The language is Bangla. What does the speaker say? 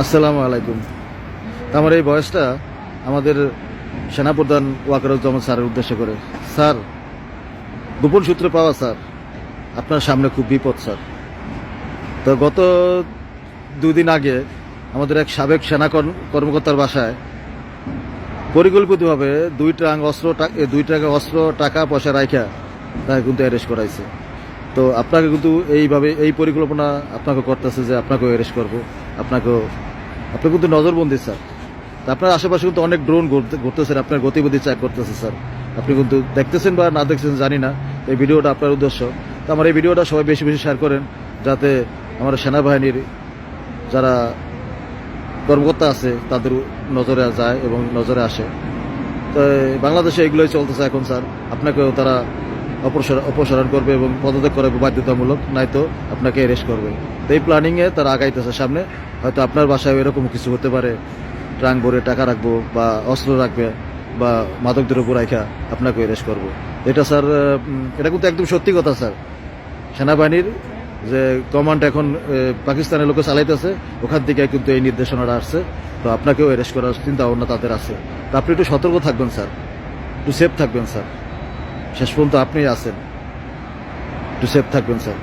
আসসালামু আলাইকুম। আমার এই বয়সটা আমাদের সেনাপ্রধান ওয়াকারুজ্জামান স্যারের উদ্দেশ্য করে। স্যার, গোপন সূত্রে পাওয়া স্যার, আপনার সামনে খুব বিপদ স্যার। তো গত 2 দিন আগে আমাদের এক সাবেক সেনা কর্মকর্তার বাসায় পরিকল্পিতভাবে 2 ট্রাক অস্ত্র টাকা পয়সা রাখা তাকে কিন্তু অ্যারেস্ট করাইছে। তো আপনাকে কিন্তু এইভাবে এই পরিকল্পনা আপনাকে করতেছে যে আপনাকেও অ্যারেস্ট করবো, আপনি কিন্তু নজরবন্দি স্যার। তা আপনার আশেপাশে কিন্তু অনেক ড্রোন ঘুরতেছেন, আপনার গতিবিধি চেক করতেছে স্যার। আপনি কিন্তু দেখতেছেন বা না দেখতেছেন জানি না, এই ভিডিওটা আপনার উদ্দেশ্য। তো আমার এই ভিডিওটা সবাই বেশি বেশি শেয়ার করেন, যাতে আমার সেনাবাহিনীর যারা কর্মকর্তা আছে তাদের নজরে যায় এবং নজরে আসে। তো বাংলাদেশে এগুলোই চলতেছে এখন স্যার। আপনাকেও তারা অপসারণ করবে এবং পদত্যাগ করাবে বাধ্যতামূলক, নয়তো আপনাকে অ্যারেস্ট করবে। তো এই প্ল্যানিংয়ে তারা আগাইতেছে সামনে। হয়তো আপনার বাসায় এরকম কিছু হতে পারে, ট্রাঙ্ক ভরে টাকা রাখবো বা অস্ত্র রাখবে বা মাদক দ্রব্য রাখা আপনাকে অ্যারেস্ট করবো। এটা স্যার, এটা কিন্তু একদম সত্যি কথা স্যার। সেনাবাহিনীর যে কমান্ড এখন পাকিস্তানের লোকে চালাইতেছে, ওখান থেকে কিন্তু এই নির্দেশনাটা আসছে। তো আপনাকেও অ্যারেস্ট করার চিন্তা ভাবনা তাদের আছে। তো আপনি একটু সতর্ক থাকবেন স্যার, একটু সেফ থাকবেন স্যার। শেষ পর্যন্ত আপনি আছেন, একটু সেফ থাকবেন স্যার।